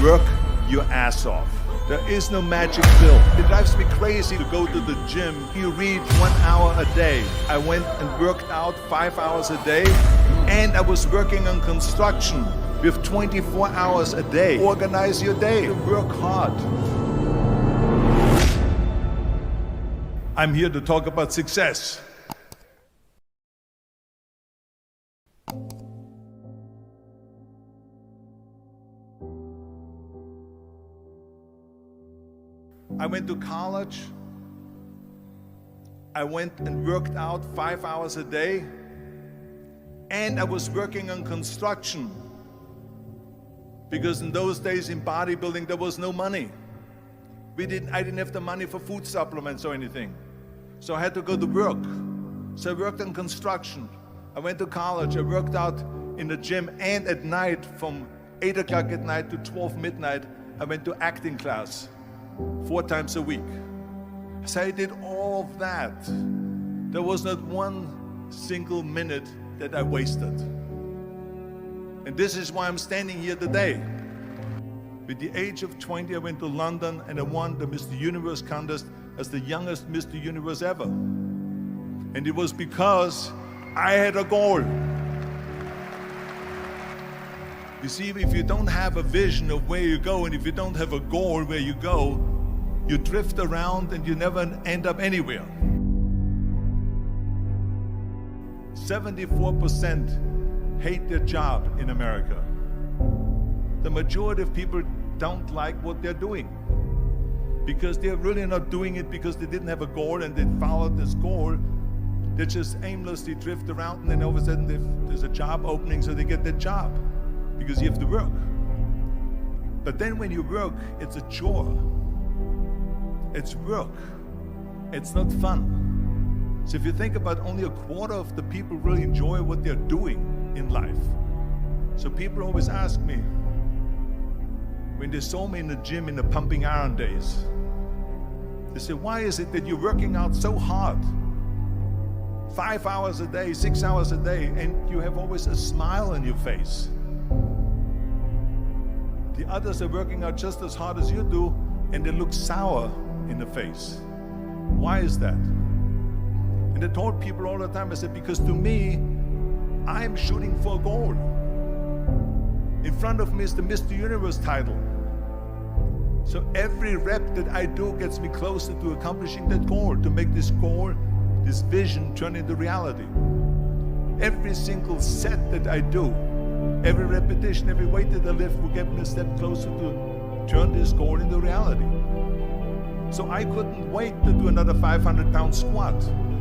Work your ass off. There is no magic pill. It drives me crazy to go to the gym. You read 1 hour a day. I went and worked out 5 hours a day, and I was working on construction with 24 hours a day. Organize your day. Work hard. I'm here to talk about success. I went to college. I went and worked out 5 hours a day, and I was working on construction because in those days in bodybuilding there was no money. I didn't have the money for food supplements or anything, so I had to go to work. So I worked on construction. I went to college. I worked out in the gym, and at night from 8 o'clock at night to 12 midnight I went to acting class 4 times a week. So I did all of that. There was not one single minute that I wasted. And this is why I'm standing here today. With the age of 20, I went to London and I won the Mr. Universe contest as the youngest Mr. Universe ever. And it was because I had a goal. You see, if you don't have a vision of where you go, and if you don't have a goal where you go, you drift around and you never end up anywhere. 74% hate their job in America. The majority of people don't like what they're doing because they're really not doing it because they didn't have a goal and they followed this goal. They just aimlessly drift around, and then all of a sudden there's a job opening, so they get that job because you have to work. But then when you work, it's a chore. It's work. It's not fun. So if you think about, only a quarter of the people really enjoy what they're doing in life. So people always ask me, when they saw me in the gym in the pumping iron days, they say, why is it that you're working out so hard? 5 hours a day, 6 hours a day, and you have always a smile on your face. The others are working out just as hard as you do, and they look sour in the face. Why is that? And I told people all the time, I said, because to me, I'm shooting for a goal. In front of me is the Mr. Universe title. So every rep that I do gets me closer to accomplishing that goal, to make this goal, this vision turn into reality. Every single set that I do, every repetition, every weight that I lift will get me a step closer to turn this goal into reality. So I couldn't wait to do another 500-pound squat.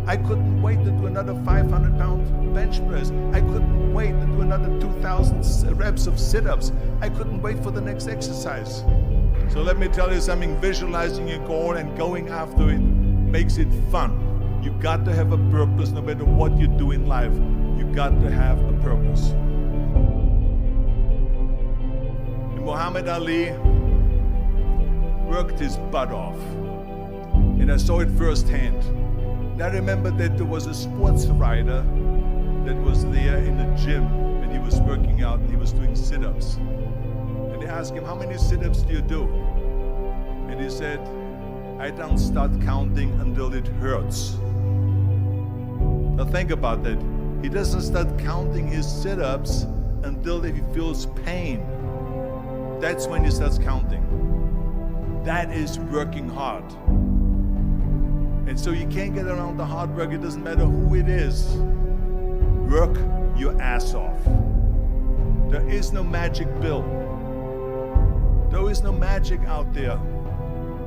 I couldn't wait to do another 500-pound bench press. I couldn't wait to do another 2,000 reps of sit-ups. I couldn't wait for the next exercise. So let me tell you something, visualizing your goal and going after it makes it fun. You got to have a purpose no matter what you do in life. You got to have a purpose. And Muhammad Ali worked his butt off, and I saw it firsthand. And I remember that there was a sports writer that was there in the gym when he was working out and he was doing sit-ups. And they asked him, how many sit-ups do you do? And he said, I don't start counting until it hurts. Now think about that. He doesn't start counting his sit-ups until he feels pain. That's when he starts counting. That is working hard. And so you can't get around the hard work. It doesn't matter who it is. Work your ass off. There is no magic pill. There is no magic out there.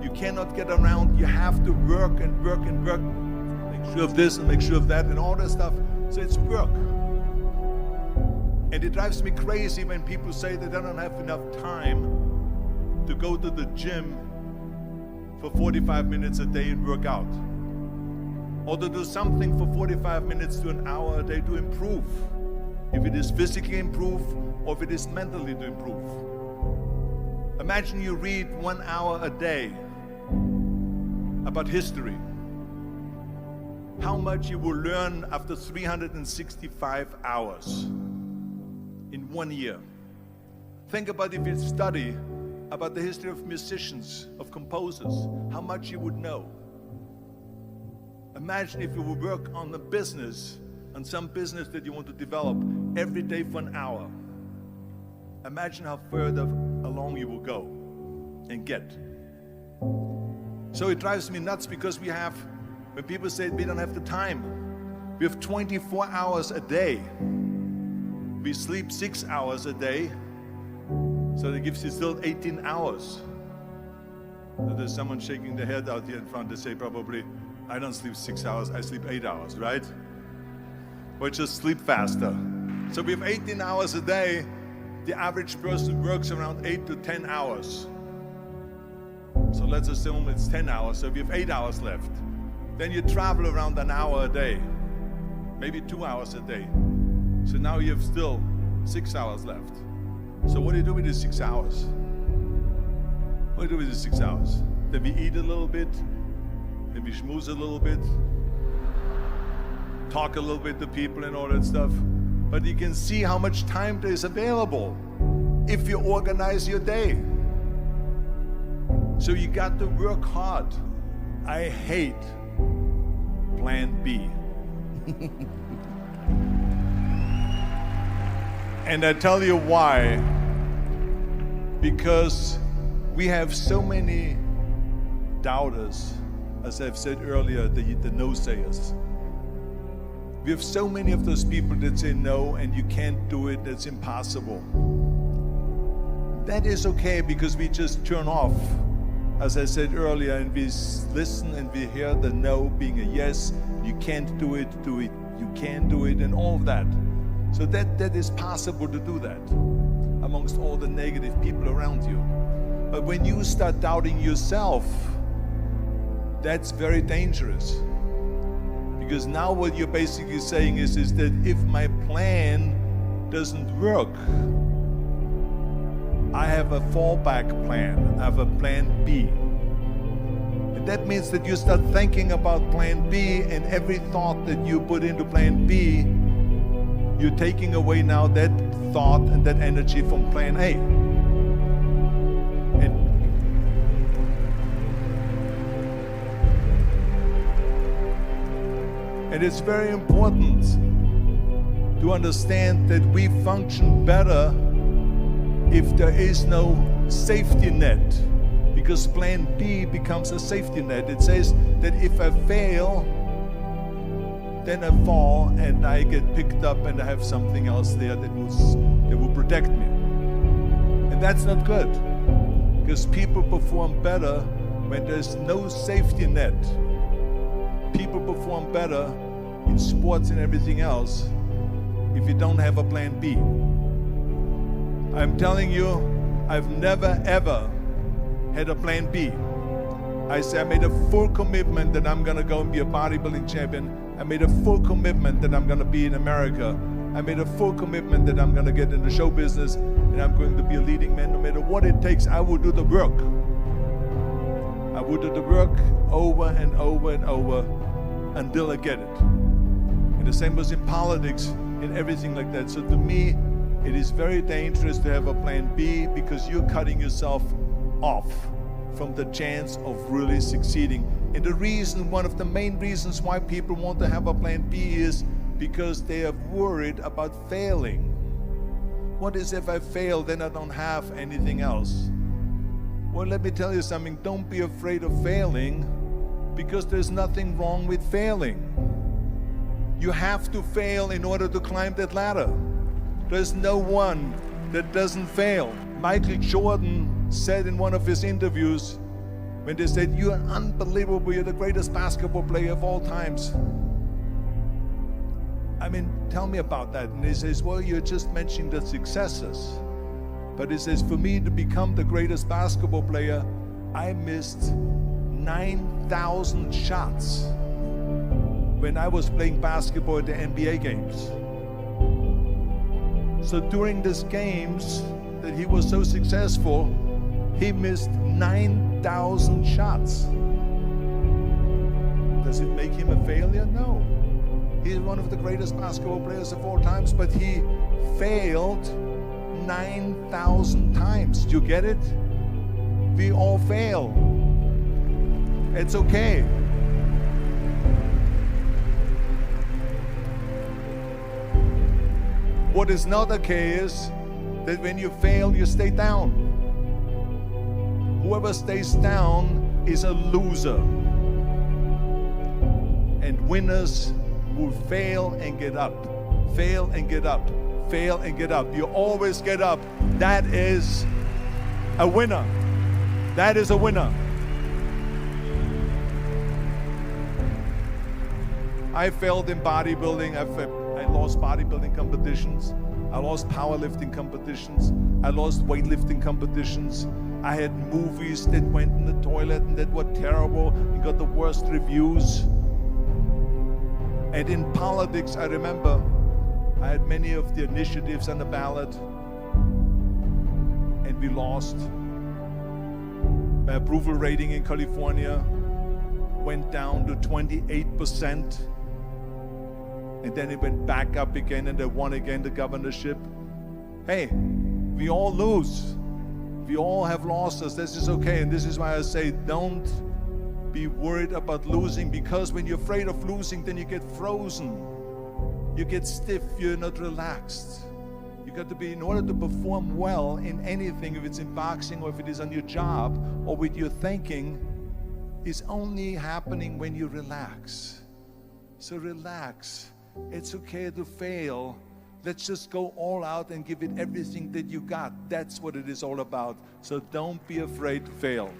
You cannot get around. You have to work and work and work. Make sure of this and make sure of that and all that stuff. So it's work. And it drives me crazy when people say that they don't have enough time to go to the gym for 45 minutes a day and work out. Or to do something for 45 minutes to an hour a day to improve. If it is physically improve or if it is mentally to improve. Imagine you read 1 hour a day about history. How much you will learn after 365 hours in 1 year. Think about if you study about the history of musicians, of composers, how much you would know. Imagine if you would work on a business, on some business that you want to develop every day for an hour. Imagine how further along you will go and get. So it drives me nuts because when people say we don't have the time, we have 24 hours a day. We sleep 6 hours a day, so that gives you still 18 hours. So there's someone shaking their head out here in front. They say probably, I don't sleep 6 hours, I sleep 8 hours, right? Or just sleep faster. So we have 18 hours a day. The average person works around 8 to 10 hours. So let's assume it's 10 hours, so we have 8 hours left. Then you travel around an hour a day, maybe 2 hours a day. So now you have still 6 hours left. So what do you do with these 6 hours? What do you do with these 6 hours? Then we eat a little bit, then we schmooze a little bit, talk a little bit to people and all that stuff. But you can see how much time there is available if you organize your day. So you got to work hard. I hate plan B. And I tell you why. Because we have so many doubters, as I've said earlier, the no-sayers. We have so many of those people that say no and you can't do it, that's impossible. That is okay because we just turn off, as I said earlier, and we listen and we hear the no being a yes. You can't do it, you can do it, and all of that. So that is possible to do that amongst all the negative people around you. But when you start doubting yourself, that's very dangerous. Because now what you're basically saying is that if my plan doesn't work, I have a fallback plan, I have a plan B. And that means that you start thinking about plan B, and every thought that you put into plan B, you're taking away now that thought and that energy from plan A. And it's very important to understand that we function better if there is no safety net, because plan B becomes a safety net. It says that if I fail, then I fall and I get picked up and I have something else there that will protect me. And that's not good, because people perform better when there's no safety net. People perform better in sports and everything else if you don't have a plan B. I'm telling you, I've never ever had a plan B. I made a full commitment that I'm gonna go and be a bodybuilding champion. I made a full commitment that I'm gonna be in America. I made a full commitment that I'm gonna get in the show business and I'm going to be a leading man. No matter what it takes, I will do the work. I will do the work over and over and over until I get it. And the same was in politics and everything like that. So to me, it is very dangerous to have a plan B, because you're cutting yourself off from the chance of really succeeding. And the reason, one of the main reasons why people want to have a plan B is because they are worried about failing. What is if I fail, then I don't have anything else? Well, let me tell you something. Don't be afraid of failing, because there's nothing wrong with failing. You have to fail in order to climb that ladder. There's no one that doesn't fail. Michael Jordan said in one of his interviews, when they said, "You're unbelievable, you're the greatest basketball player of all times." I mean, tell me about that. And he says, well, you're just mentioning the successes. But he says, for me to become the greatest basketball player, I missed 9,000 shots when I was playing basketball at the NBA games. So during these games that he was so successful, he missed 9,000 shots. Does it make him a failure? No. He's one of the greatest basketball players of all times, but he failed 9,000 times. Do you get it? We all fail. It's okay. What is not okay is that when you fail, you stay down. Whoever stays down is a loser. And winners will fail and get up, fail and get up, fail and get up. You always get up. That is a winner. That is a winner. I failed in bodybuilding. I lost bodybuilding competitions. I lost powerlifting competitions. I lost weightlifting competitions. I had movies that went in the toilet and that were terrible and got the worst reviews. And in politics, I remember I had many of the initiatives on the ballot, and we lost. My approval rating in California went down to 28%, and then it went back up again, and I won again the governorship. Hey, we all lose. We all have losses. This is okay, and this is why I say don't be worried about losing, because when you're afraid of losing, then you get frozen. You get stiff, you're not relaxed. You got to be, in order to perform well in anything, if it's in boxing or if it is on your job or with your thinking, is only happening when you relax. So relax. It's okay to fail. Let's just go all out and give it everything that you got. That's what it is all about. So don't be afraid to fail.